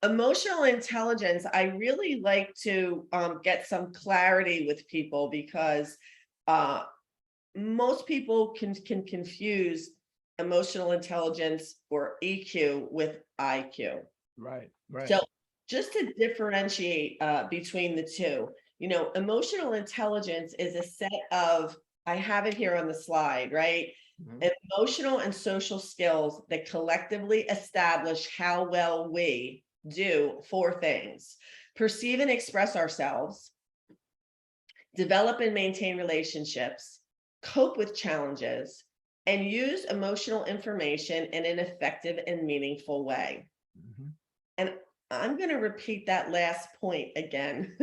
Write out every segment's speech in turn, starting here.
Emotional intelligence, I really like to get some clarity with people because uh, most people can confuse emotional intelligence or EQ with IQ. Right, right. So just to differentiate between the two, emotional intelligence is a set of, I have it here on the slide, right? Mhm. Emotional and social skills that collectively establish how well we do four things: perceive and express ourselves, develop and maintain relationships, cope with challenges, and use emotional information in an effective and meaningful way. Mhm. And I'm going to repeat that last point again.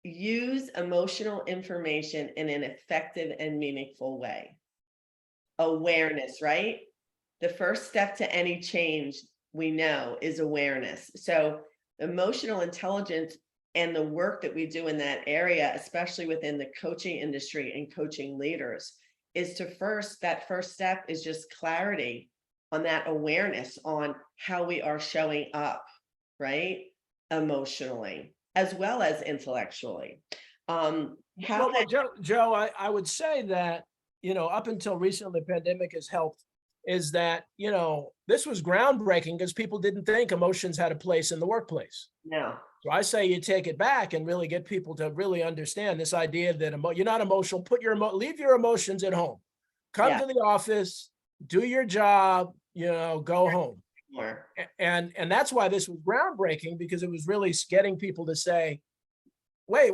Use emotional information in an effective and meaningful way. Awareness, right? The first step to any change, we know, is awareness. So emotional intelligence and the work that we do in that area, especially within the coaching industry and coaching leaders, is that first step is just clarity on that awareness on how we are showing up, right? Emotionally, as well as intellectually. How Well, Joe, I would say that, up until recently, the pandemic has helped, is that, this was groundbreaking because people didn't think emotions had a place in the workplace. now, So I say you take it back and really get people to really understand this idea that you're not emotional, leave your emotions at home. Come yeah, to the office, do your job, go home. more. And that's why this was groundbreaking, because it was really getting people to say, wait,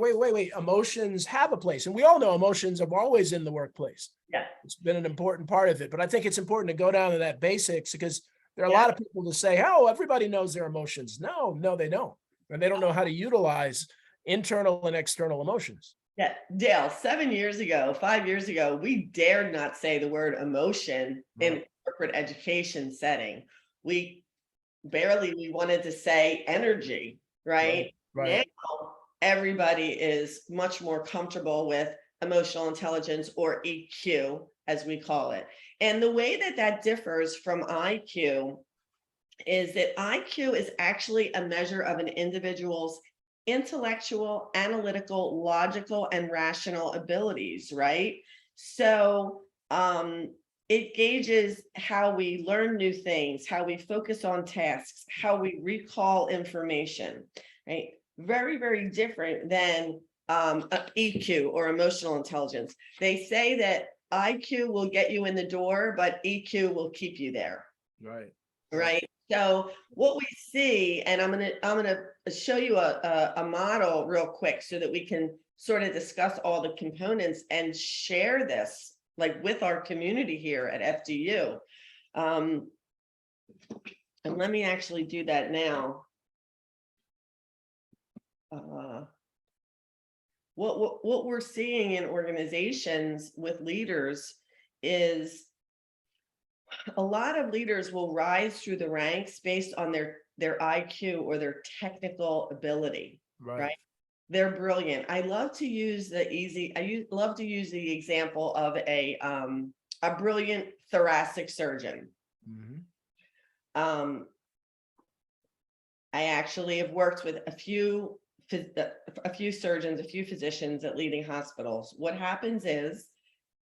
emotions have a place. And we all know emotions are always in the workplace. Yeah, It's been an important part of it. But I think it's important to go down to that basics, because there are a yeah. lot of people to say, oh, everybody knows their emotions. No, they don't. And they don't know how to utilize internal and external emotions. Yeah, Dale, 7 years ago, 5 years ago, we dared not say the word emotion Right, in corporate education setting. We we wanted to say energy, right, right? Now right. everybody is much more comfortable with emotional intelligence, or EQ, as we call it. And the way that that differs from IQ is that IQ is actually a measure of an individual's intellectual, analytical, logical, and rational abilities, right? So it gauges how we learn new things, how we focus on tasks, how we recall information, right? Very, very different than EQ, or emotional intelligence. They say that IQ will get you in the door, but EQ will keep you there. Right. Right. Right. So what we see, and I'm gonna show you a model real quick so that we can sort of discuss all the components and share this like with our community here at FDU. Um, and let me actually do that now. Uh, what we're seeing in organizations with leaders is a lot of leaders will rise through the ranks based on their IQ or their technical ability, Right. right? They're brilliant. I love to use love to use the example of a brilliant thoracic surgeon. Mhm. Um, I actually have worked with a few surgeons, a few physicians at leading hospitals. What happens is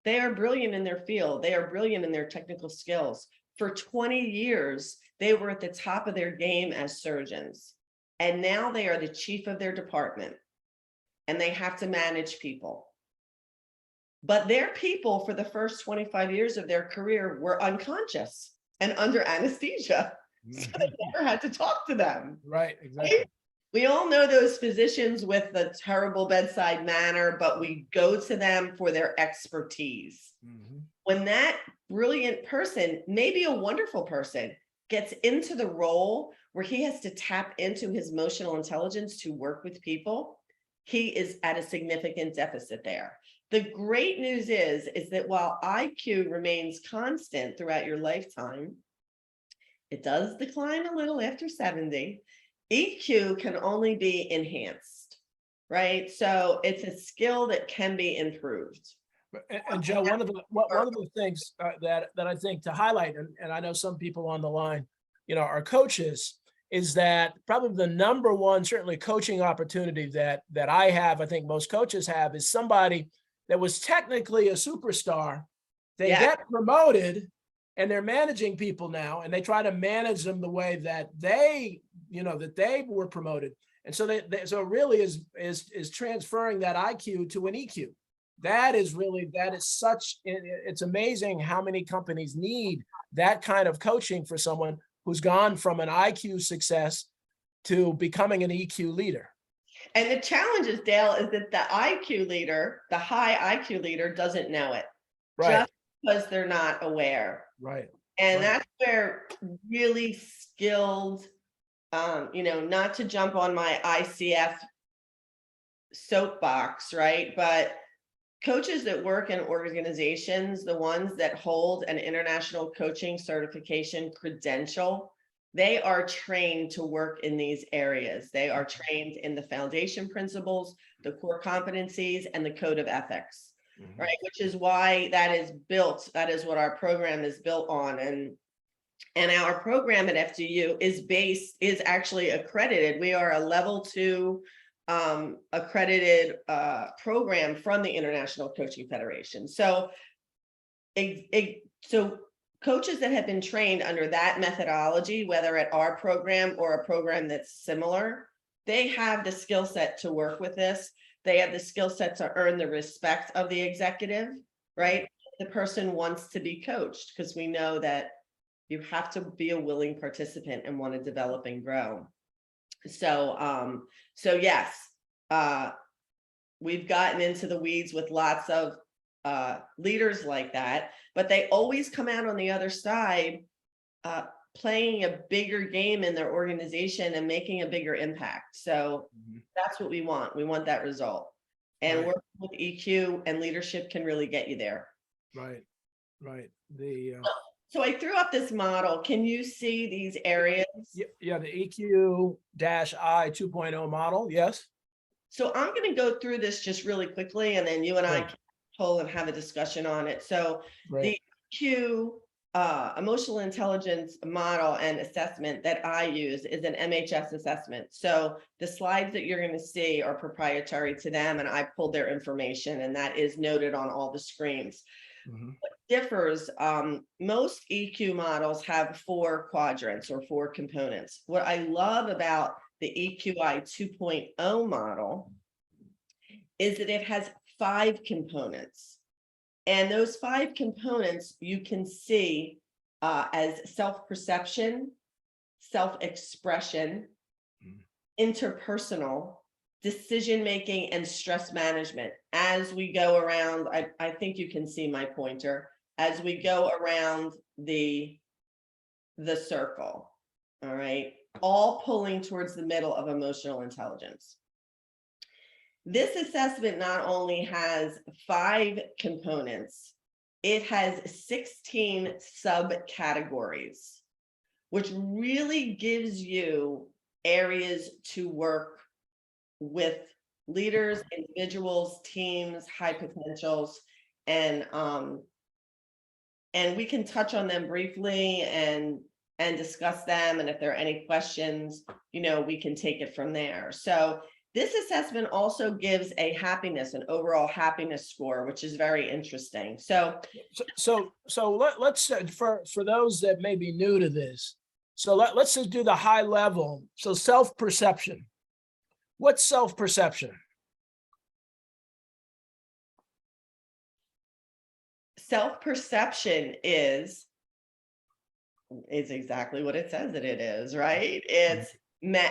they are brilliant in their field. They are brilliant in their technical skills. For 20 years, they were at the top of their game as surgeons. And now they are the chief of their department and they have to manage people. But their people for the first 25 years of their career were unconscious and under anesthesia. So they never had to talk to them. Right. Right? Exactly. We all know those physicians with the terrible bedside manner, but we go to them for their expertise. Mhm. When that brilliant person, maybe a wonderful person, gets into the role where he has to tap into his emotional intelligence to work with people, he is at a significant deficit there. The great news is that while IQ remains constant throughout your lifetime, it does decline a little after 70. EQ can only be enhanced, right? So it's a skill that can be improved. And Joe, one of the things that I think to highlight, and I know some people on the line, are coaches, is that probably the number one, certainly coaching opportunity that I have, I think most coaches have, is somebody that was technically a superstar. They Yeah. get promoted and they're managing people now, and they try to manage them the way that they, that they were promoted. And so so it really is transferring that IQ to an EQ. That is it's amazing how many companies need that kind of coaching for someone who's gone from an IQ success to becoming an EQ leader. And the challenge is, Dale, is that the IQ leader, the high IQ leader, doesn't know it. Right. Just because they're not aware. Right. And Right. that's where really skilled, not to jump on my ICF soapbox, right? But coaches that work in organizations, the ones that hold an international coaching certification credential, they are trained to work in these areas. They are trained in the foundation principles, the core competencies, and the code of ethics, right? Which is why that is what our program is built on. And our program at FGU is actually accredited. We are a level 2 accredited program from the International Coaching Federation. So coaches that have been trained under that methodology, whether at our program or a program that's similar, they have the skill set to work with this. They have the skill set to earn the respect of the executive, right? The person wants to be coached, because we know that you have to be a willing participant and want to develop and grow. So yes, we've gotten into the weeds with lots of leaders like that, but they always come out on the other side playing a bigger game in their organization and making a bigger impact. So that's what we want. We want that result. And working with EQ and leadership can really get you there. Right. So I threw up this model. Can you see these areas? Yeah, the EQ-I 2.0 model. Yes. So I'm going to go through this just really quickly, and then you and I can pull and have a discussion on it. So the EQ emotional intelligence model and assessment that I use is an MHS assessment. So the slides that you're going to see are proprietary to them, and I pulled their information, and that is noted on all the screens. What differs, most EQ models have 4 quadrants or 4 components. What I love about the EQI 2.0 model is that it has 5 components. And those 5 components you can see as self-perception, self-expression, interpersonal, decision-making, and stress management. As we go around, I think you can see my pointer, as we go around the circle, all right, all pulling towards the middle of emotional intelligence. This assessment not only has 5 components, it has 16 subcategories, which really gives you areas to work with leaders, individuals, teams, high potentials, and we can touch on them briefly and discuss them. And if there are any questions, we can take it from there. So this assessment also gives an overall happiness score, which is very interesting. So let's for those that may be new to this. So let's just do the high level. So self-perception. What's self-perception? Self-perception is exactly what it says that it is, right? It's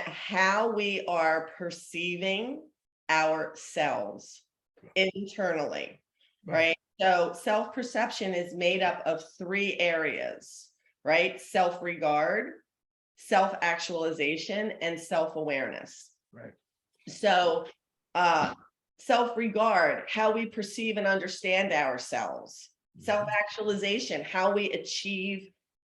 how we are perceiving ourselves internally, right? So self-perception is made up of 3 areas, right? Self-regard, self-actualization, and self-awareness. Right. So self-regard, how we perceive and understand ourselves. Self-actualization, how we achieve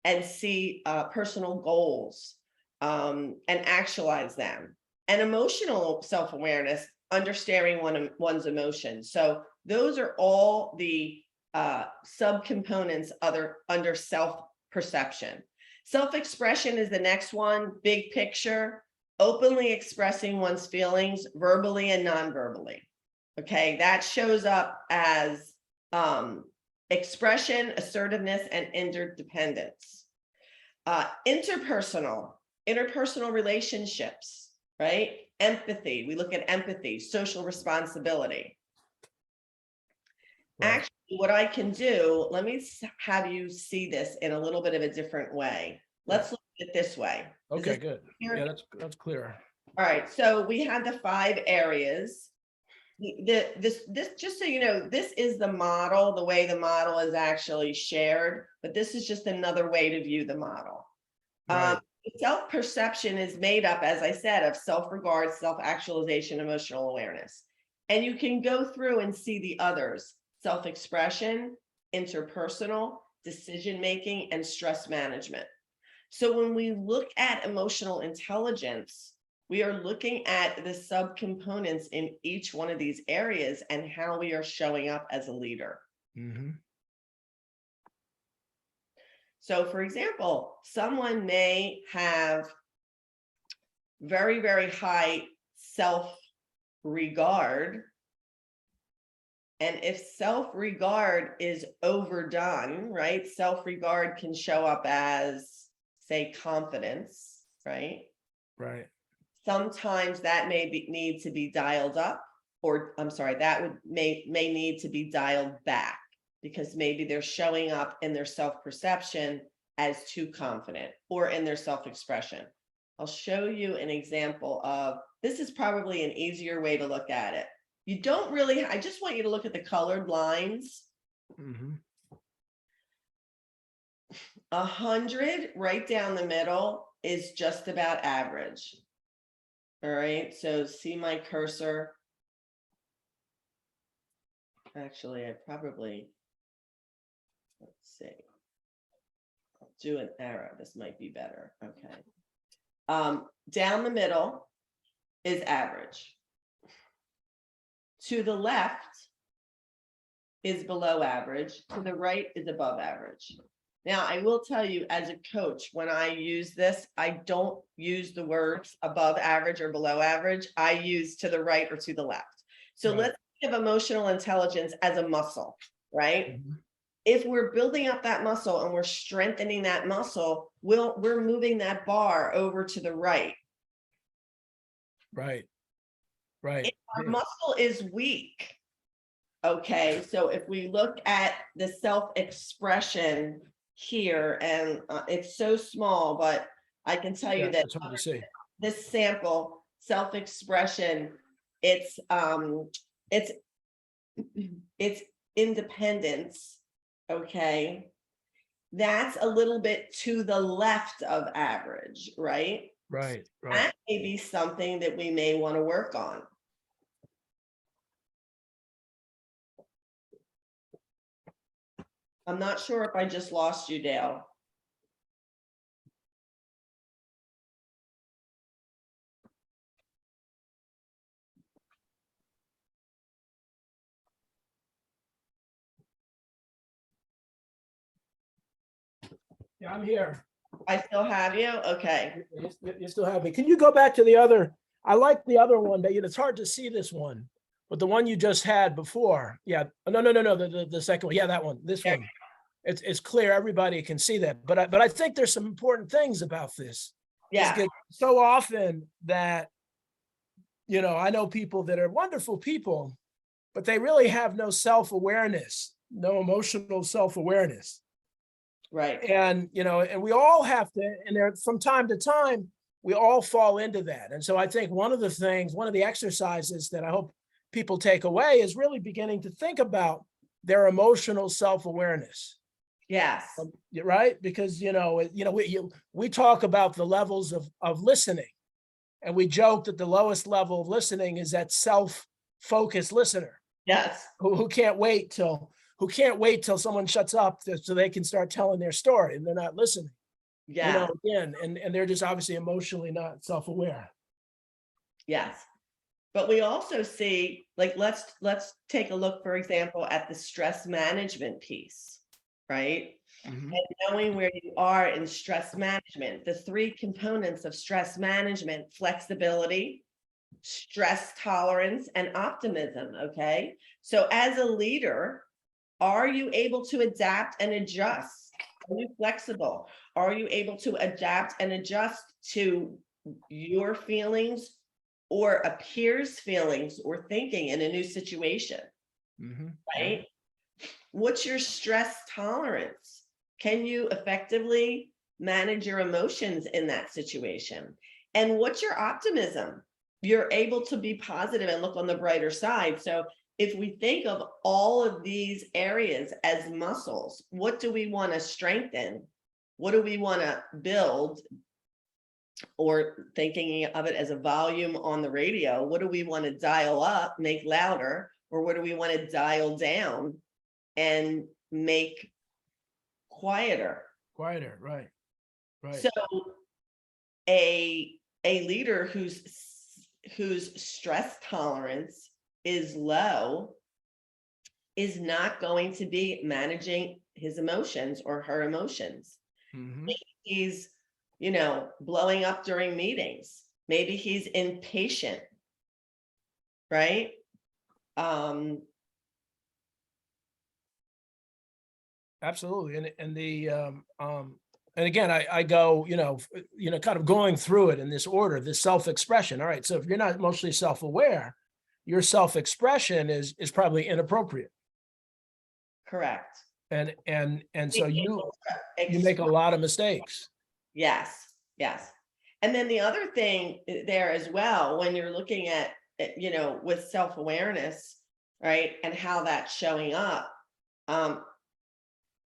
and see personal goals and actualize them. And emotional self-awareness, understanding one's emotions. So those are all the subcomponents under self-perception. Self-expression is the next one, big picture, openly expressing one's feelings verbally and non-verbally. Okay, that shows up as expression, assertiveness, and interdependence. Interpersonal relationships, right? Empathy, we look at empathy, social responsibility. Right. Actually, what I can do, let me have you see this in a little bit of a different way. Let's look at it this way. Okay, good. Yeah, that's clear. All right, so we had the 5 areas. This just so you know, this is the model, the way the model is actually shared, but this is just another way to view the model. Right. Self-perception is made up, as I said, of self-regard, self-actualization, emotional awareness. And you can go through and see the others: self-expression, interpersonal, decision-making, and stress management. So when we look at emotional intelligence, we are looking at the subcomponents in each one of these areas and how we are showing up as a leader. Mm-hmm. So for example, someone may have very, very high self-regard. And if self-regard is overdone, right? Self-regard can show up as, say, confidence, right? Right. Sometimes that may need to be dialed up, or I'm sorry, that may need to be dialed back, because maybe they're showing up in their self-perception as too confident, or in their self-expression. I'll show you an example of, this is probably an easier way to look at it. You don't really, I just want you to look at the colored lines. Mm-hmm. 100 right down the middle is just about average. All right, so see my cursor. Actually, I probably, let's see. I'll do an arrow. This might be better. Okay. Down the middle is average. To the left is below average. To the right is above average. Now, I will tell you, as a coach, when I use this, I don't use the words above average or below average. I use to the right or to the left. So Right. let's think of emotional intelligence as a muscle, right? Mm-hmm. If we're building up that muscle and we're strengthening that muscle, we're moving that bar over to the right. Right. Right. If our muscle is weak, okay, so if we look at the self-expression here, and it's so small, but I can tell you that it's hard to see. this sample, self-expression, it's independence, okay? That's a little bit to the left of average, right? Right. Right. That may be something that we may want to work on. I'm not sure if I just lost you, Dale. Yeah, I'm here. I still have you? Okay. You still have me. Can you go back to the other? I like the other one, but it's hard to see this one. But the one you just had before. Yeah. No. The second one. Yeah, that one. This one. It's clear. Everybody can see that. But I think there's some important things about this. Yeah. So often that, I know people that are wonderful people, but they really have no self-awareness, no emotional self-awareness. Right. And, and we all have to, and there from time to time, we all fall into that. And so I think one of the exercises that I hope people take away is really beginning to think about their emotional self-awareness. Yes. Right. Because, we talk about the levels of listening, and we joke that the lowest level of listening is that self-focused listener. Yes. Who can't wait till someone shuts up so they can start telling their story, and they're not listening. Yeah. Again, and they're just obviously emotionally not self-aware. Yes. But we also see, like, let's take a look, for example, at the stress management piece, right? Mhm. knowing where you are in stress management. The three components of stress management: flexibility, stress tolerance, and optimism. Okay. So as a leader, are you able to adapt and adjust? Are you flexible? Are you able to adapt and adjust to your feelings or a peer's feelings or thinking in a new situation? Mhm. Right? What's your stress tolerance? Can you effectively manage your emotions in that situation? And what's your optimism? You're able to be positive and look on the brighter side. So if we think of all of these areas as muscles, what do we want to strengthen? What do we want to build? Or thinking of it as a volume on the radio, what do we want to dial up, make louder? Or what do we want to dial down and make quieter? Quieter, right. Right. So a leader whose stress tolerance is low is not going to be managing his emotions or her emotions. Mhm. He's, blowing up during meetings. Maybe he's impatient, right? Absolutely. And again, I go, kind of going through it in this order, this self-expression. All right. So if you're not emotionally self-aware, your self-expression is probably inappropriate. Correct. And so you Ex- make a lot of mistakes. Yes, yes. And then the other thing there as well, when you're looking at, with self-awareness, right, and how that's showing up,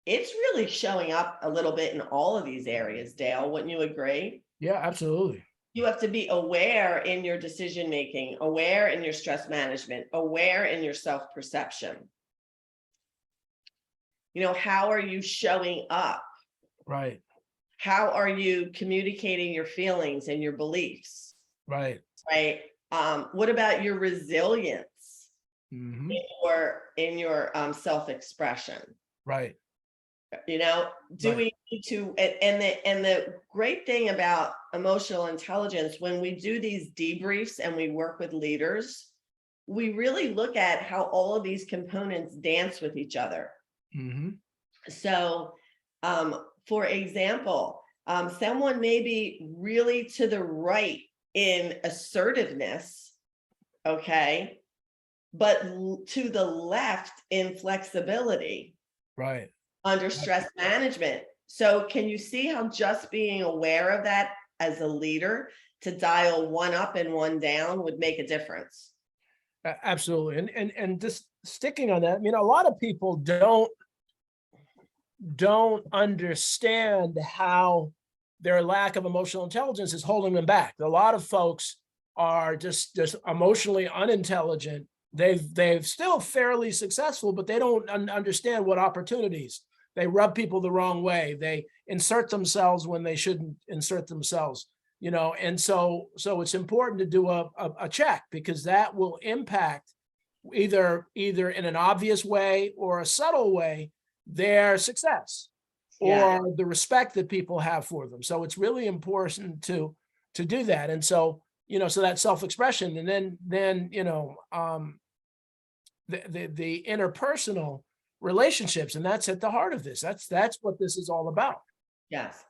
it's really showing up a little bit in all of these areas, Dale. Wouldn't you agree? Yeah, absolutely. You have to be aware in your decision making, aware in your stress management, aware in your self-perception. How are you showing up? Right. How are you communicating your feelings and your beliefs? Right. Right. What about your resilience Mhm. in your self-expression? Right. Do Right. we need to, and the great thing about emotional intelligence, when we do these debriefs and we work with leaders, we really look at how all of these components dance with each other. Mhm. So, for example, someone may be really to the right in assertiveness, okay, but to the left in flexibility Right. under stress management. So can you see how just being aware of that as a leader to dial one up and one down would make a difference? Absolutely. And just sticking on that, a lot of people don't understand how their lack of emotional intelligence is holding them back. A lot of folks are just emotionally unintelligent. They've still fairly successful, but they don't understand what opportunities. They rub people the wrong way. They insert themselves when they shouldn't insert themselves. And so it's important to do a check, because that will impact either in an obvious way or a subtle way their success Yeah, or the respect that people have for them. So it's really important to do that. And so, so that self-expression, and then the interpersonal relationships, and that's at the heart of this. That's what this is all about. yes.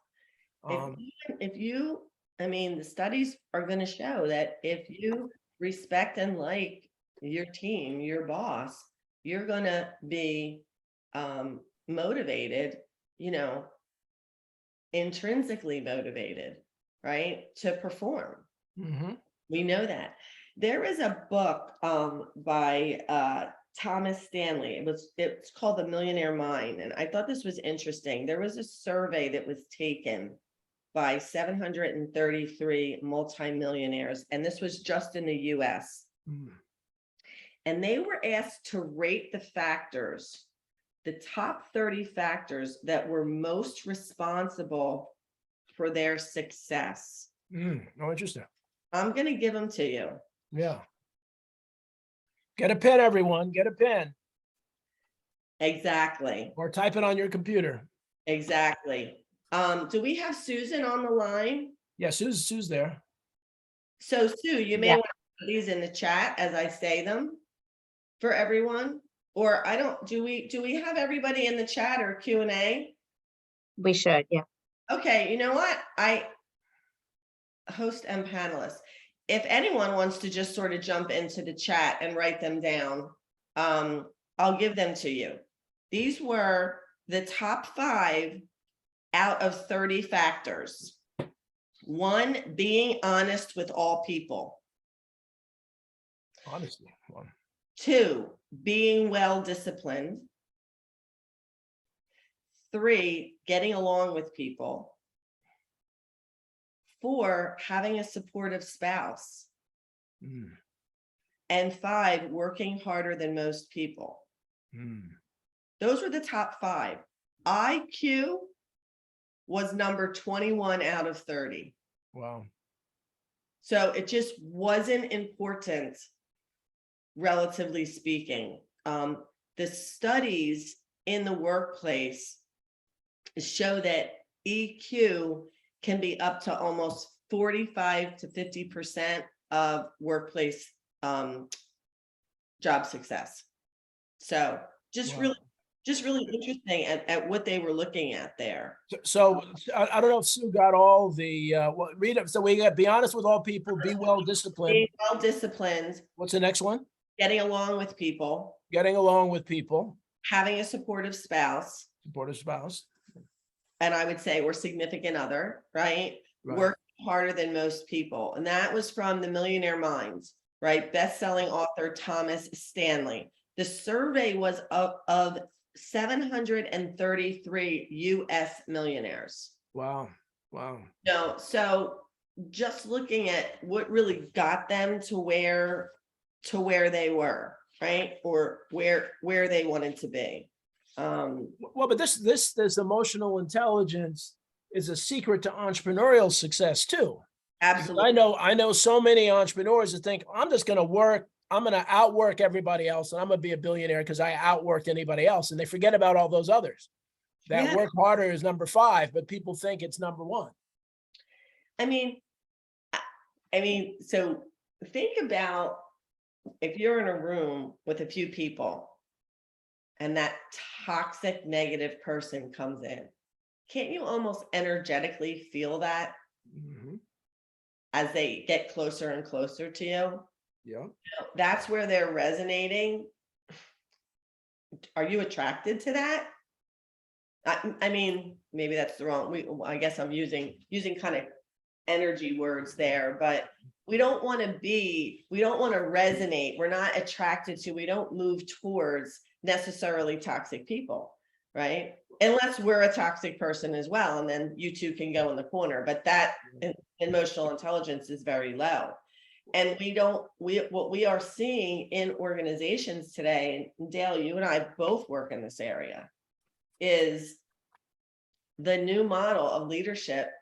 If Um, if you, I mean, the studies are going to show that if you respect and like your team, your boss, you're going to be motivated, you know, intrinsically motivated, right, to perform. mhm. We know that. There is a book by Thomas Stanley. It's called The Millionaire Mind, and I thought this was interesting. There was a survey that was taken by 733 multimillionaires, and this was just in the US. Mm. And they were asked to rate the top 30 factors that were most responsible for their success. Oh, interesting. I'm going to give them to you. Yeah. Get a pen, everyone. Get a pen, Exactly. or type it on your computer. Exactly. Do we have Susan on the line? Yeah, Sue's there. So Sue, you may Yeah. want to put these in the chat as I say them for everyone. Or I don't, do we have everybody in the chat or Q&A? We should, yeah. Okay, you know what? I host and panelists. If anyone wants to just sort of jump into the chat and write them down, I'll give them to you. These were the top 5 out of 30 factors. 1, being honest with all people. Honestly. Well, 2, being well disciplined. 3, getting along with people. 4, having a supportive spouse. mm, And 5, working harder than most people. mm. Those were the top 5. IQ was number 21 out of 30. Wow. So it just wasn't important, relatively speaking. The studies in the workplace show that EQ can be up to almost 45 to 50% of workplace job success. So just Wow. really interesting at what they were looking at there. So I don't know if Sue got all the read it. So we got be honest with all people, be well disciplined. Being well disciplined, What's the next one? getting along with people, Getting along with people, having a supportive spouse, supportive spouse. and I would say or significant other, right? Right. Working harder than most people. And that was from The Millionaire Minds, right? Best-selling author Thomas Stanley. The survey was of 733 US millionaires. Wow. Wow. No, so just looking at what really got them to where they were, right? Or where they wanted to be. Well, but this emotional intelligence is a secret to entrepreneurial success too. Because Absolutely. I know so many entrepreneurs that think I'm just going to work. I'm going to outwork everybody else, and I'm going to be a billionaire because I outworked anybody else, and they forget about all those others. That Yeah. work harder is number 5, but people think it's number 1. I mean, so think about if you're in a room with a few people and that toxic negative person comes in, can't you almost energetically feel that Mhm. as they get closer and closer to you? Yeah. That's where they're resonating. Are you attracted to that? I mean, maybe that's the wrong, I guess I'm using kind of energy words there, but we don't want to resonate. We're not attracted to, we don't move towards necessarily toxic people, right? Unless we're a toxic person as well, and then you two can go in the corner, but that emotional intelligence is very low. And what we are seeing in organizations today, and Dale, you and I both work in this area, is the new model of leadership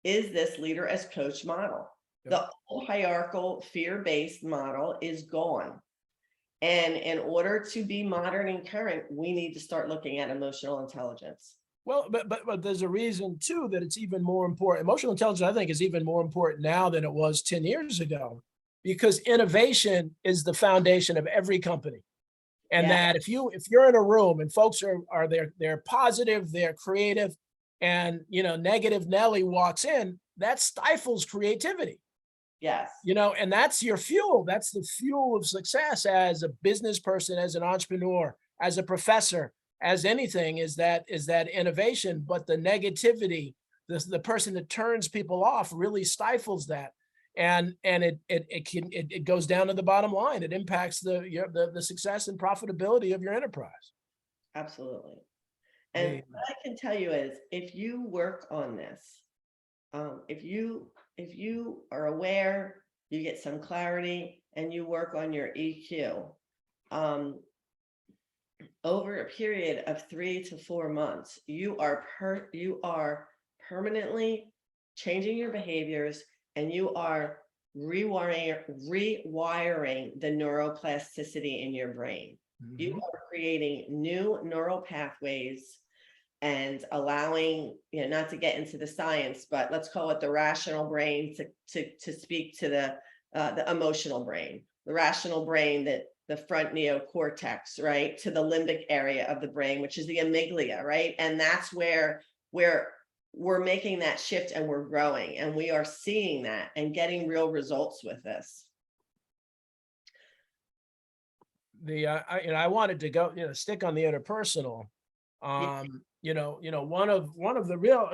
is this leader as coach model. Yep. The old hierarchical fear-based model is gone. And in order to be modern and current, we need to start looking at emotional intelligence. Well, but there's a reason too that it's even more important. Emotional intelligence, I think, is even more important now than it was 10 years ago, because innovation is the foundation of every company. And Yeah. that if you're in a room and folks are they're positive, they're creative, and negative Nelly walks in, that stifles creativity. Yes. And that's your fuel. That's the fuel of success as a business person, as an entrepreneur, as a professor, as anything, is that innovation. But the negativity, the person that turns people off really stifles that. And it goes down to the bottom line. It impacts the success and profitability of your enterprise. Absolutely. And what I can tell you is, if you work on this, if you are aware, you get some clarity, and you work on your EQ, over a period of 3 to 4 months, you are permanently changing your behaviors, and you are rewiring the neuroplasticity in your brain. You are creating new neural pathways. and allowing, not to get into the science, but let's call it the rational brain to speak to the emotional brain, the rational brain, that the front neocortex, right, to the limbic area of the brain, which is the amygdala, right? And that's where we're making that shift, and we're growing, and we are seeing that and getting real results with this. I wanted to go, stick on the interpersonal. Yeah. One of the real,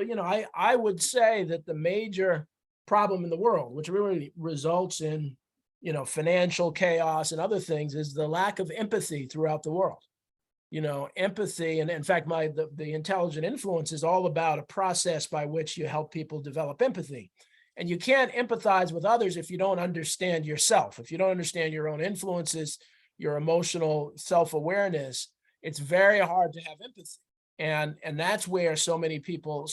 I would say that the major problem in the world, which really results in, financial chaos and other things, is the lack of empathy throughout the world. Empathy, and in fact, the intelligent influence is all about a process by which you help people develop empathy. And you can't empathize with others if you don't understand yourself. If you don't understand your own influences, your emotional self-awareness, it's very hard to have empathy. And that's where so many people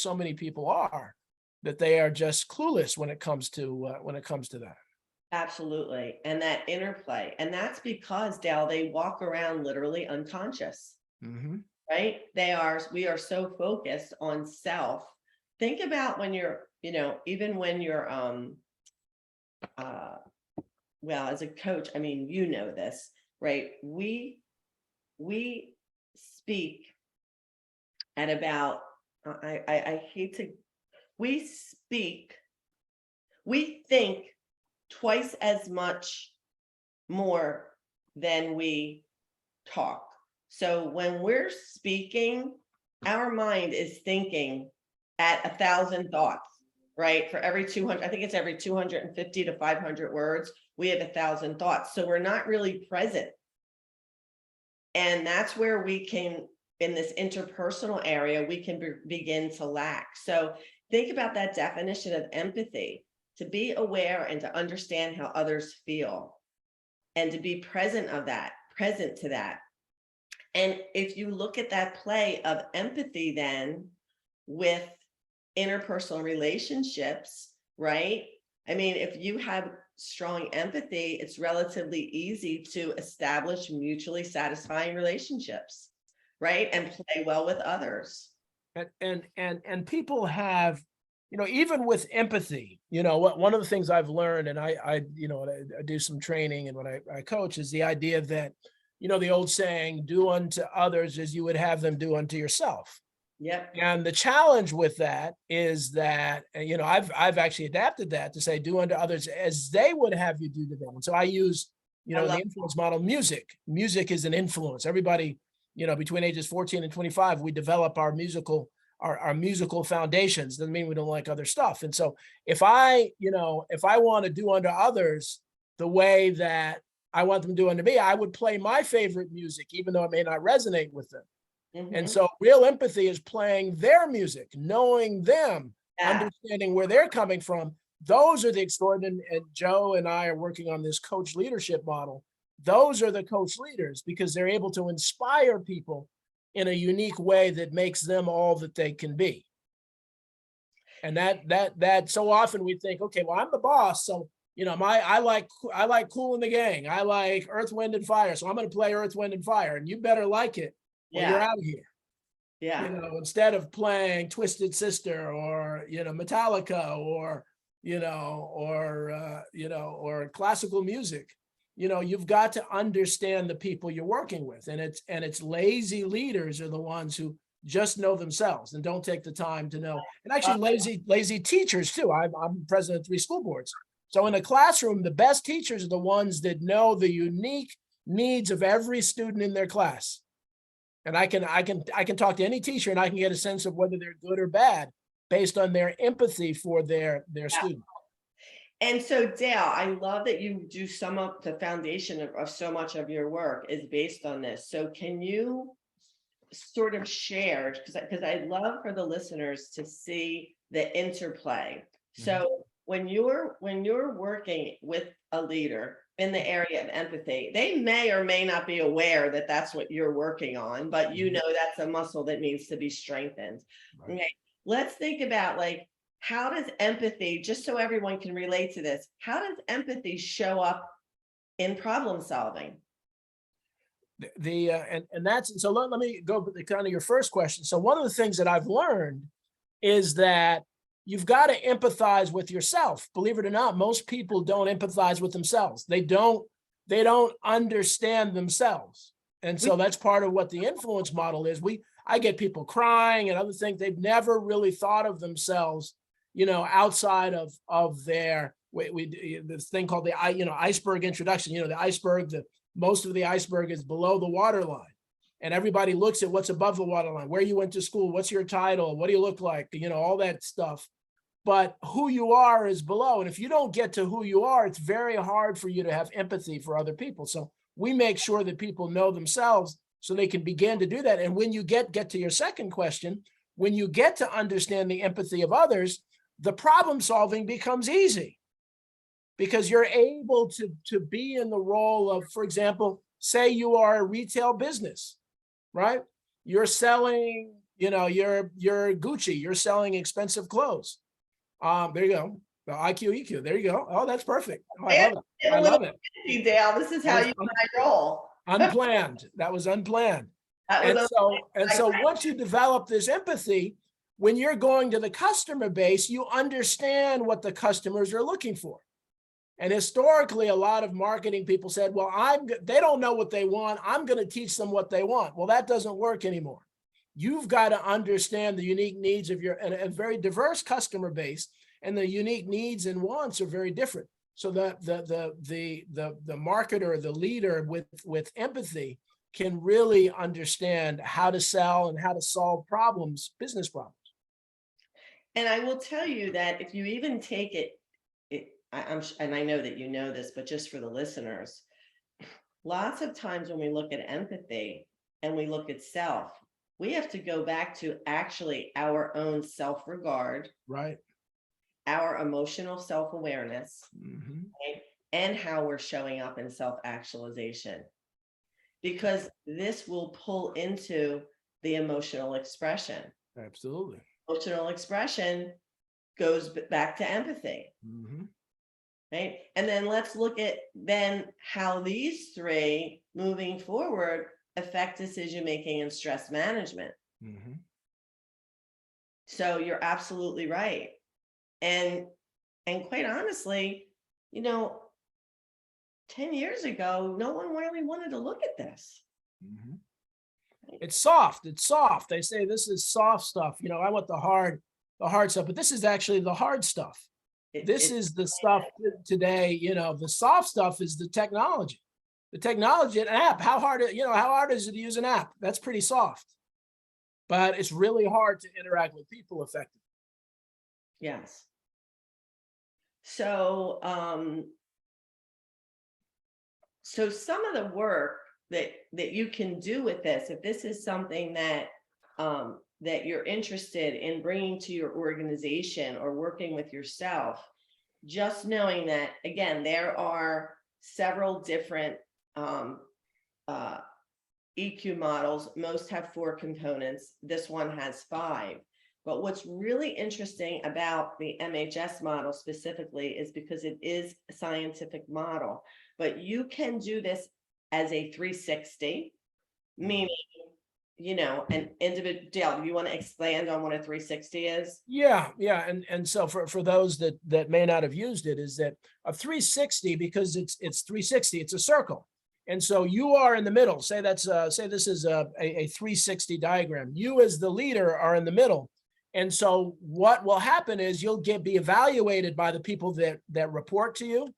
are, that they are just clueless when it comes to that. Absolutely. And that interplay. And that's because, Dale, they walk around literally unconscious, Mm-hmm. right? We are so focused on self. Think about when you're, even when you're, well, as a coach, I mean, this, right? We speak at about, I hate to, we think twice as much more than we talk. So when we're speaking, our mind is thinking at 1,000 thoughts, right? For every 200, I think it's every 250 to 500 words, we have 1,000 thoughts. So we're not really present. And that's where we can, in this interpersonal area, we can begin to lack. So think about that definition of empathy: to be aware and to understand how others feel, and to be present to that. And if you look at that play of empathy then with interpersonal relationships, right? I mean, if you have strong empathy, it's relatively easy to establish mutually satisfying relationships, right? And play well with others. And people have, even with empathy, one of the things I've learned, and I do some training, and when I coach, is the idea that, the old saying, do unto others as you would have them do unto yourself. Yep. And the challenge with that is that, I've actually adapted that to say, do unto others as they would have you do to them. And so I use, the influence model, music. Music is an influence. Everybody, between ages 14 and 25, we develop our musical foundations. Doesn't mean we don't like other stuff. And so if I want to do unto others the way that I want them to do unto me, I would play my favorite music, even though it may not resonate with them. And so real empathy is playing their music, knowing them, understanding where they're coming from. Those are the extraordinary, and Joe and I are working on this coach leadership model. Those are the coach leaders, because they're able to inspire people in a unique way that makes them all that they can be. And that so often we think, okay, well, I'm the boss, so I like Kool and the Gang. I like Earth, Wind, and Fire, so I'm going to play Earth, Wind, and Fire, and you better like it. Well, you're out of here. Yeah. Instead of playing Twisted Sister or Metallica or or classical music, you've got to understand the people you're working with, and it's lazy leaders are the ones who just know themselves and don't take the time to know. And actually, lazy teachers too. I'm president of 3 school boards, so in a classroom, the best teachers are the ones that know the unique needs of every student in their class. And I can talk to any teacher, and I can get a sense of whether they're good or bad based on their empathy for their student. And so, Dale, I love that you do some of the foundation of so much of your work is based on this. So can you sort of share, because I'd love for the listeners to see the interplay. So when you're working with a leader in the area of empathy, they may or may not be aware that that's what you're working on, but that's a muscle that needs to be strengthened. Right. Okay, let's think about, like, how does empathy, just so everyone can relate to this, how does empathy show up in problem solving? And that's, so let me go to kind of your first question. So one of the things that I've learned is that you've got to empathize with yourself. Believe it or not, most people don't empathize with themselves. They don't understand themselves. And so that's part of what the influence model is. I get people crying and other things. They've never really thought of themselves, outside of their, this thing called the iceberg introduction. The iceberg, most of the iceberg is below the waterline. And everybody looks at what's above the waterline, where you went to school, what's your title, what do you look like, all that stuff. But who you are is below. And if you don't get to who you are, it's very hard for you to have empathy for other people. So we make sure that people know themselves so they can begin to do that. And when you get to your second question, when you get to understand the empathy of others, the problem solving becomes easy because you're able to be in the role of, for example, say you are a retail business, right? You're selling, you're Gucci, you're selling expensive clothes. There you go. The IQ, EQ. There you go. Oh, that's perfect. Oh, I love it. I love it. Dale, this is how you and I roll. Unplanned. That was unplanned. That was And so once you develop this empathy, when you're going to the customer base, you understand what the customers are looking for. And historically, a lot of marketing people said, well, they don't know what they want. I'm going to teach them what they want. Well, that doesn't work anymore. You've got to understand the unique needs of and a very diverse customer base, and the unique needs and wants are very different. So the marketer, the leader with empathy can really understand how to sell and how to solve problems, business problems. And I will tell you that if you even take it, and I know that you know this, but just for the listeners, lots of times when we look at empathy and we look at self, we have to go back to actually our own self-regard, right? Our emotional self-awareness, mm-hmm. right? And how we're showing up in self-actualization, because this will pull into the emotional expression. Absolutely. Emotional expression goes back to empathy. Mm-hmm. Right. And then let's look at then how these three moving forward affect decision making and stress management. Mm-hmm. So you're absolutely right. And quite honestly, 10 years ago, no one really wanted to look at this. Mm-hmm. It's soft. It's soft. They say this is soft stuff. I want the hard stuff, but this is actually the hard stuff. This is the stuff today, the soft stuff is the technology. The technology, an app, how hard is it to use an app? That's pretty soft. But it's really hard to interact with people effectively. Yes. So, so some of the work that you can do with this, if this is something that that you're interested in bringing to your organization or working with yourself, just knowing that, again, there are several different EQ models. Most have 4 components. This one has 5. But what's really interesting about the MHS model specifically is because it is a scientific model, but you can do this as a 360, meaning, an individual. Dale, do you want to expand on what a 360 is? Yeah. And so for those that may not have used it, is that a 360, because it's 360, it's a circle. And so you are in the middle. Say this is a 360 diagram. You as the leader are in the middle. And so what will happen is you'll be evaluated by the people that report to you,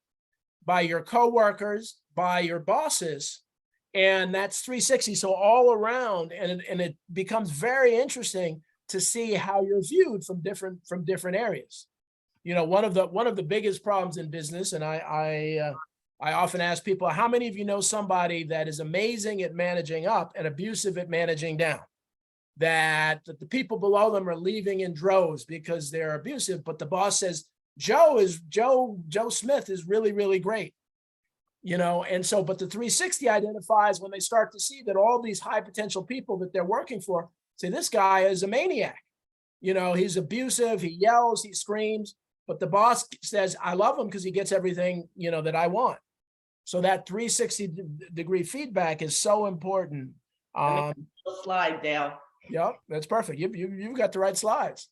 by your coworkers, by your bosses, and that's 360. So all around, and it becomes very interesting to see how you're viewed from different areas. One of the biggest problems in business, and I often ask people, how many of you know somebody that is amazing at managing up and abusive at managing down? That the people below them are leaving in droves because they're abusive, but the boss says, Joe Smith is really, really great. And so, but the 360 identifies when they start to see that all these high potential people that they're working for say, this guy is a maniac. He's abusive, he yells, he screams, but the boss says, I love him because he gets everything, that I want. So that 360-degree feedback is so important. Slide, Dale. Yep, that's perfect. You've got the right slides.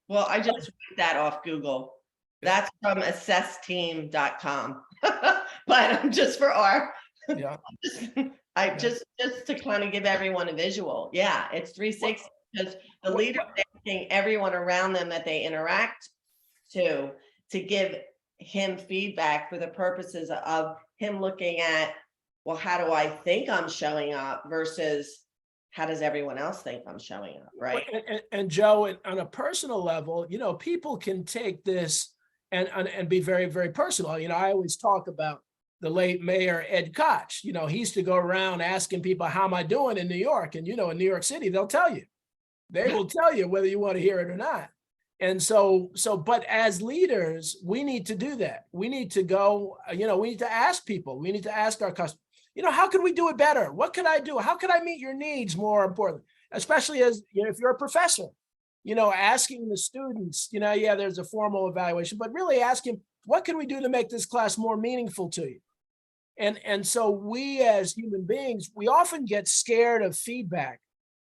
Well, I just took that off Google. That's from assessteam.com. But just for our, Yeah. just to kind of give everyone a visual. Yeah, it's 360 because the leader is asking everyone around them that they interact to give him feedback for the purposes of him looking at, well, how do I think I'm showing up versus how does everyone else think I'm showing up, right? And Joe, on a personal level, people can take this and be very, very personal. I always talk about the late Mayor Ed Koch. He used to go around asking people, how am I doing in New York? And, in New York City, they'll tell you. They will tell you whether you want to hear it or not. And but as leaders, we need to do that. We need to go, we need to ask people. We need to ask our customers, how can we do it better? What can I do? How can I meet your needs more importantly? Especially as, if you're a professor, asking the students, yeah, there's a formal evaluation, but really asking, what can we do to make this class more meaningful to you? And so we as human beings, we often get scared of feedback.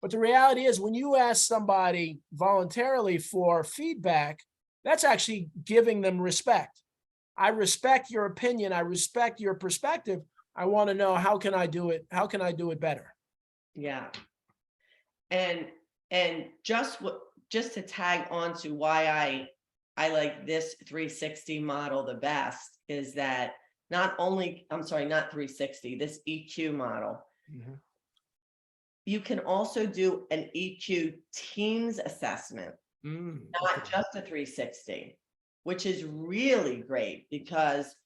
But the reality is when you ask somebody voluntarily for feedback, that's actually giving them respect. I respect your opinion. I respect your perspective. I want to know, how can I do it? How can I do it better? Yeah. And just to tag on to why I like this 360 model the best is that not 360, this EQ model. Mm-hmm. You can also do an EQ teams assessment, not just a 360, which is really great because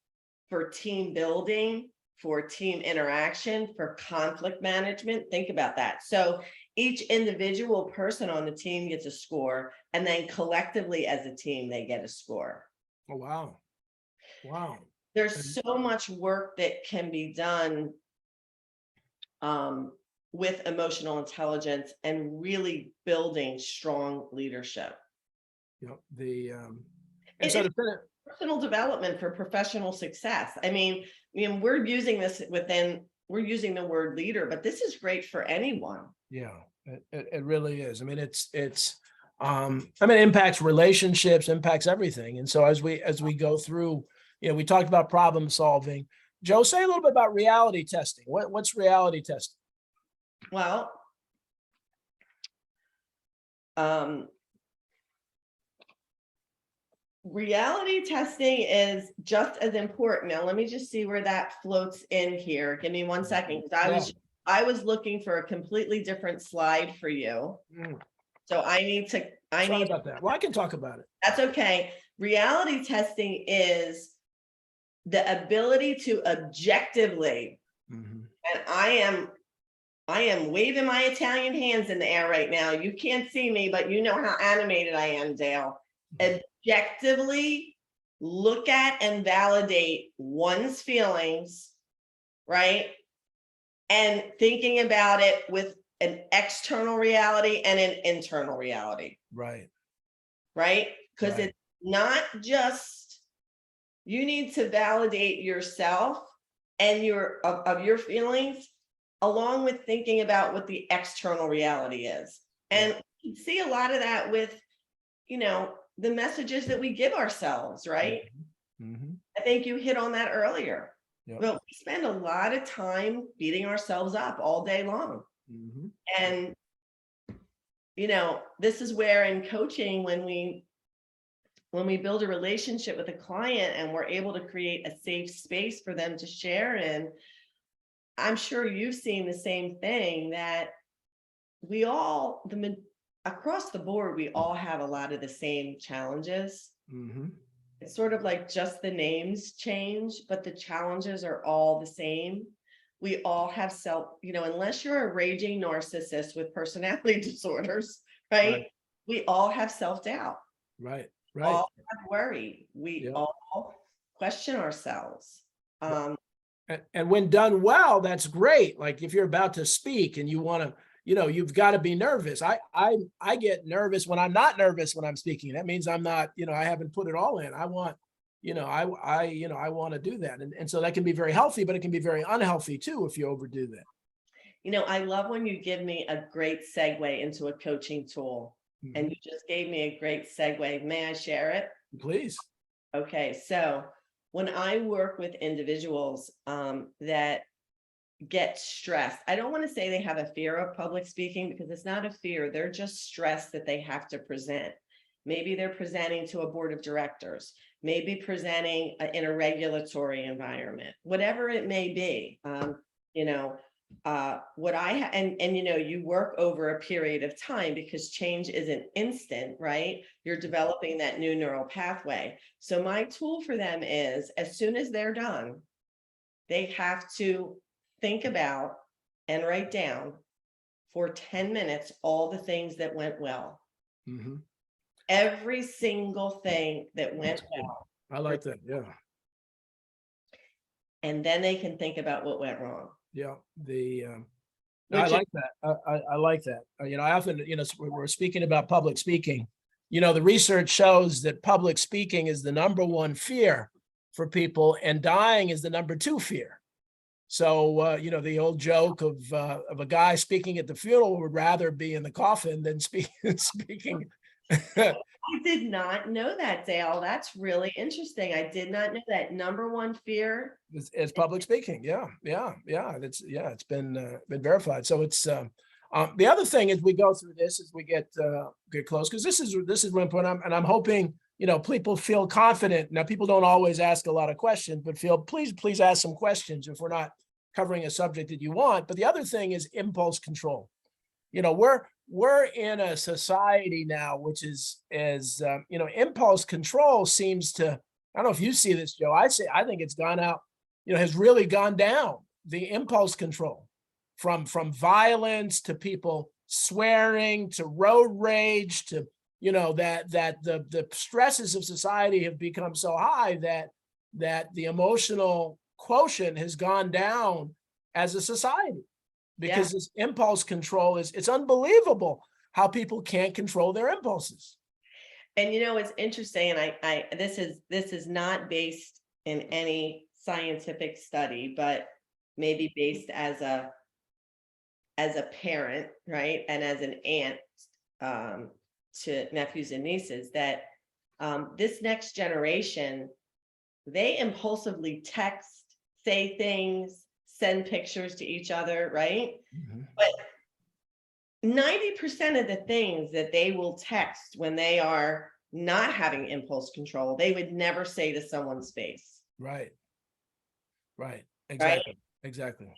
for team building, for team interaction, for conflict management, think about that. So each individual person on the team gets a score, and then collectively as a team, they get a score. Oh, wow. Wow. There's so much work that can be done with emotional intelligence and really building strong leadership. Personal development for professional success. I mean, we're using this we're using the word leader, but this is great for anyone. Yeah, it really is. I mean, it impacts relationships, impacts everything. And so as we go through, we talked about problem solving. Joe, say a little bit about reality testing. What's reality testing? Well, reality testing is just as important. Now, let me just see where that floats in here. Give me 1 second, because I was looking for a completely different slide for you. So Sorry about that. Well, I can talk about it. That's okay. Reality testing is the ability to objectively, and I am waving my Italian hands in the air right now. You can't see me, but you know how animated I am, Dale. Objectively look at and validate one's feelings, right? And thinking about it with an external reality and an internal reality. Right. Right? Because it's not just, you need to validate yourself and of your feelings, along with thinking about what the external reality is. And you see a lot of that with, the messages that we give ourselves, right? Mm-hmm. I think you hit on that earlier. Yep. But we spend a lot of time beating ourselves up all day long. Mm-hmm. And, this is where in coaching, when we build a relationship with a client and we're able to create a safe space for them to share in, I'm sure you've seen the same thing, that we all, across the board, we all have a lot of the same challenges. Mm-hmm. It's sort of like just the names change, but the challenges are all the same. We all have unless you're a raging narcissist with personality disorders, right? We all have self-doubt. Right. We all have worry. We all question ourselves. And when done well, that's great. Like if you're about to speak and you want to, you've got to be nervous. I get nervous when I'm not nervous when I'm speaking. That means I'm not, I haven't put it all in. I want I want to do that. And so that can be very healthy, but it can be very unhealthy too if you overdo that. I love when you give me a great segue into a coaching tool. And you just gave me a great segue. May I share it? Please. Okay, so when I work with individuals that get stressed, I don't want to say they have a fear of public speaking, because it's not a fear. They're just stressed that they have to present. Maybe they're presenting to a board of directors, maybe presenting in a regulatory environment, whatever it may be. What I you work over a period of time, because change isn't instant, right? You're developing that new neural pathway. So my tool for them is, as soon as they're done, they have to think about and write down for 10 minutes all the things that went well. Every single thing that went well. I like that. Yeah. And then they can think about what went wrong. Yeah. I like that. I like that. I often, we're speaking about public speaking. The research shows that public speaking is the number one fear for people, and dying is the number two fear. So, the old joke of a guy speaking at the funeral would rather be in the coffin than speaking. I did not know that, Dale. That's really interesting. I did not know that. Number one fear is public speaking. Yeah. It's been verified. So it's the other thing as we go through this, as we get close, because this is really important, and I'm hoping people feel confident. Now, people don't always ask a lot of questions, but please ask some questions if we're not covering a subject that you want. But the other thing is impulse control. We're in a society now, which is impulse control seems to, I don't know if you see this, Joe. I think it's gone out, has really gone down. The impulse control from violence to people swearing to road rage to, that the stresses of society have become so high that the emotional quotient has gone down as a society. Because this impulse control it's unbelievable how people can't control their impulses. And it's interesting, and this is not based in any scientific study, but maybe based as a parent, right? And as an aunt to nephews and nieces, that this next generation, they impulsively text, say things, send pictures to each other, right? But 90% of the things that they will text when they are not having impulse control, they would never say to someone's face. Right. Exactly.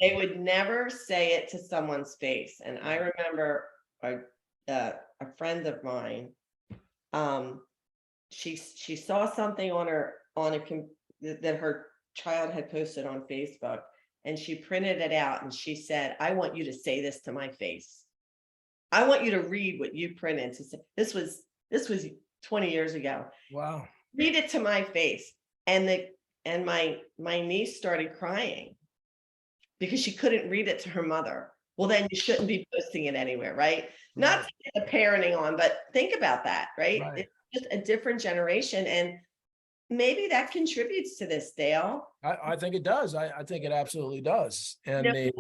They would never say it to someone's face. And I remember a friend of mine, she saw something that her child had posted on Facebook. And she printed it out and she said, I want you to say this to my face. I want you to read what you printed. To say, this was 20 years ago. Wow. Read it to my face. And my niece started crying because she couldn't read it to her mother. Well, then you shouldn't be posting it anywhere, right? Not to get the parenting on, but think about that, right? It's just a different generation. And maybe that contributes to this, Dale. I think it does. I think it absolutely does. And the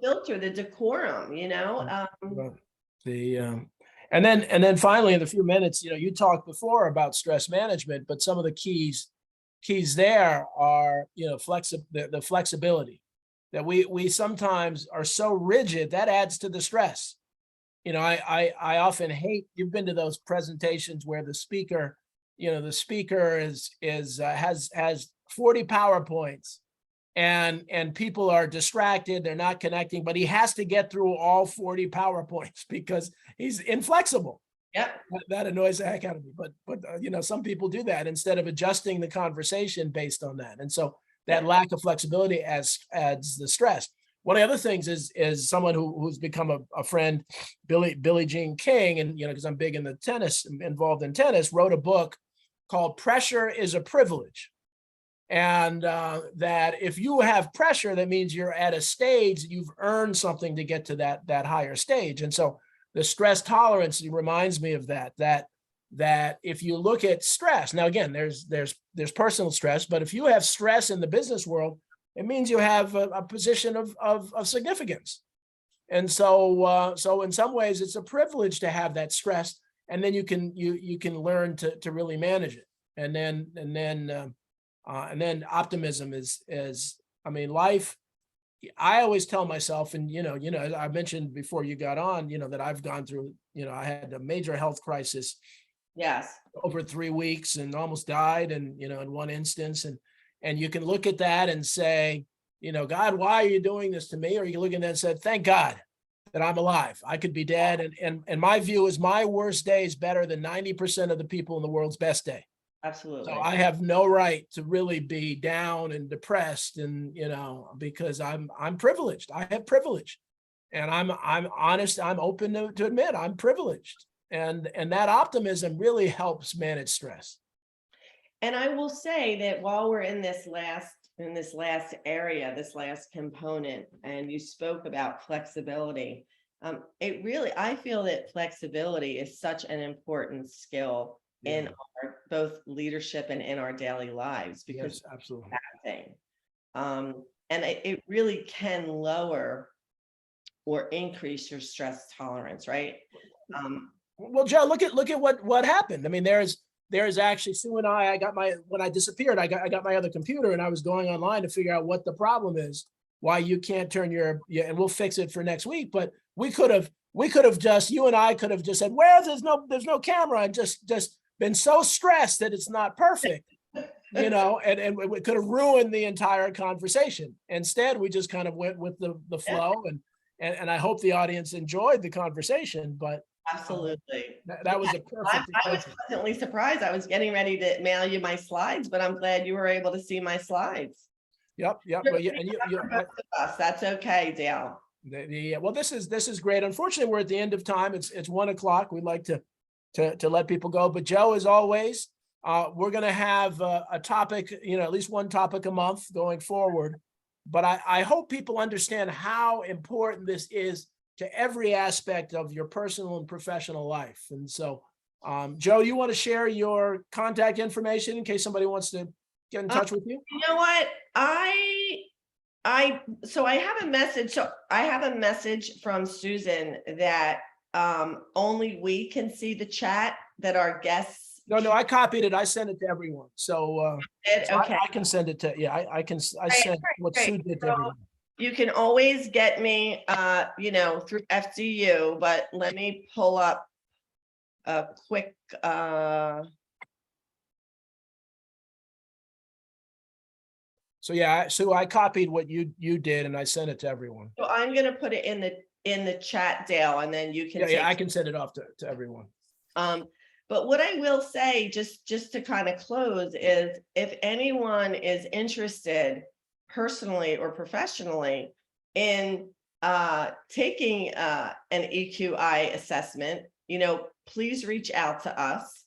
filter, the decorum, and then finally, in a few minutes, you talked before about stress management, but some of the keys there are, the flexibility that we sometimes are so rigid that adds to the stress. I often hate, you've been to those presentations where the speaker has 40 PowerPoints and people are distracted, they're not connecting, but he has to get through all 40 PowerPoints because he's inflexible. Yeah. That annoys the heck out of me, but some people do that instead of adjusting the conversation based on that. And so that lack of flexibility adds the stress. One of the other things is someone who's become a friend, Billie Jean King, and because I'm big in the involved in tennis, wrote a book called Pressure is a Privilege. And that if you have pressure, that means you're at a stage, you've earned something to get to that higher stage. And so the stress tolerance reminds me of that that if you look at stress, now again, there's personal stress, but if you have stress in the business world, it means you have a position of significance. And so in some ways it's a privilege to have that stress, and then you can learn to really manage it. And then optimism is, I mean, life. I always tell myself, and I mentioned before you got on, that I've gone through, I had a major health crisis Yes. over 3 weeks and almost died, and in one instance, and you can look at that and say, God, why are you doing this to me? Or you look at that and said, thank God that I'm alive. I could be dead. And my view is my worst day is better than 90% of the people in the world's best day. Absolutely. So I have no right to really be down and depressed, and because I'm privileged. I have privilege, and I'm honest. I'm open to admit I'm privileged, and that optimism really helps manage stress. And I will say that while we're in this last area, this last component, and you spoke about flexibility, I feel that flexibility is such an important skill in our both leadership and in our daily lives, because Yes, absolutely. that thing. And it really can lower or increase your stress tolerance, right? Well, Joe, look at what happened. I mean, there's actually Sue and I got when I disappeared, I got my other computer, and I was going online to figure out what the problem is, why you can't turn and we'll fix it for next week. But we could have just, you and I could have just said, well, there's no camera, and just been so stressed that it's not perfect, and it could have ruined the entire conversation. Instead, we just kind of went with the flow, and I hope the audience enjoyed the conversation, but Absolutely. that was a perfect. I was pleasantly surprised. I was getting ready to mail you my slides, but I'm glad you were able to see my slides. Yep. Well, That's okay, Dale. Well, this is great. Unfortunately, we're at the end of time. It's 1:00. We'd like to let people go, but Joe, as always, we're going to have a topic, at least one topic a month going forward. But I hope people understand how important this is to every aspect of your personal and professional life. And so, Joe, you want to share your contact information in case somebody wants to get in touch with you? You know what? So I have a message. So I have a message from Susan that only we can see the chat, that our guests. No, I copied it. I sent it to everyone. So, Okay. I can send it to, I sent what Sue did to everyone. You can always get me, through FDU, but let me pull up a quick, So yeah, Sue, I copied what you did and I sent it to everyone. so I'm going to put it in the chat, Dale, and then you can. Yeah, I can send it off to everyone. But what I will say, just to kind of close, is if anyone is interested personally or professionally in taking an EQI assessment, please reach out to us.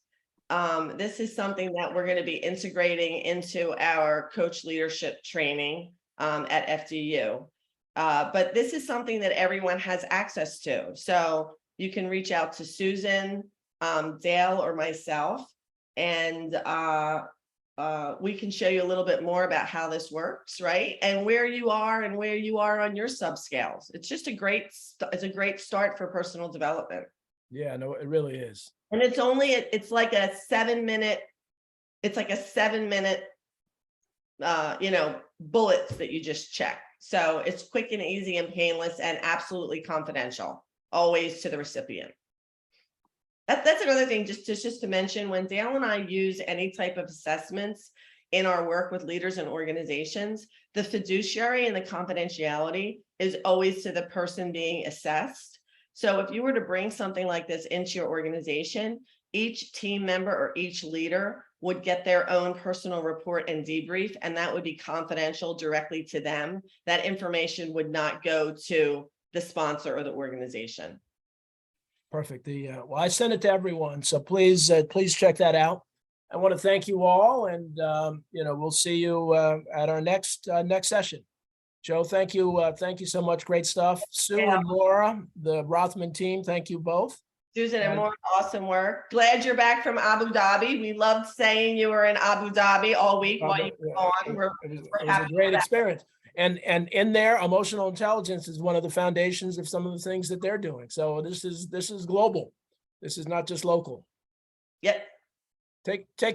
This is something that we're going to be integrating into our coach leadership training at FDU. But this is something that everyone has access to. So you can reach out to Susan, Dale, or myself, and we can show you a little bit more about how this works, right? And where you are on your subscales. It's just a great start for personal development. Yeah, no, it really is. And it's like a 7-minute, bullets that you just check. So it's quick and easy and painless and absolutely confidential, always to the recipient. That's another thing, just to mention, when Dale and I use any type of assessments in our work with leaders and organizations, the fiduciary and the confidentiality is always to the person being assessed. So if you were to bring something like this into your organization, each team member or each leader would get their own personal report and debrief, and that would be confidential directly to them. That information would not go to the sponsor or the organization. Perfect. Well, I sent it to everyone, so please check that out. I want to thank you all, and we'll see you at our next session. Joe, thank you so much. Great stuff. Sue and Laura, the Rothman team, thank you both. Susan and And- more awesome work. Glad you're back from Abu Dhabi. We loved saying you were in Abu Dhabi all week while you were gone. We're It we're was a happy great for that. experience. And in there, emotional intelligence is one of the foundations of some of the things that they're doing. So this is global. This is not just local. Yep. Take care.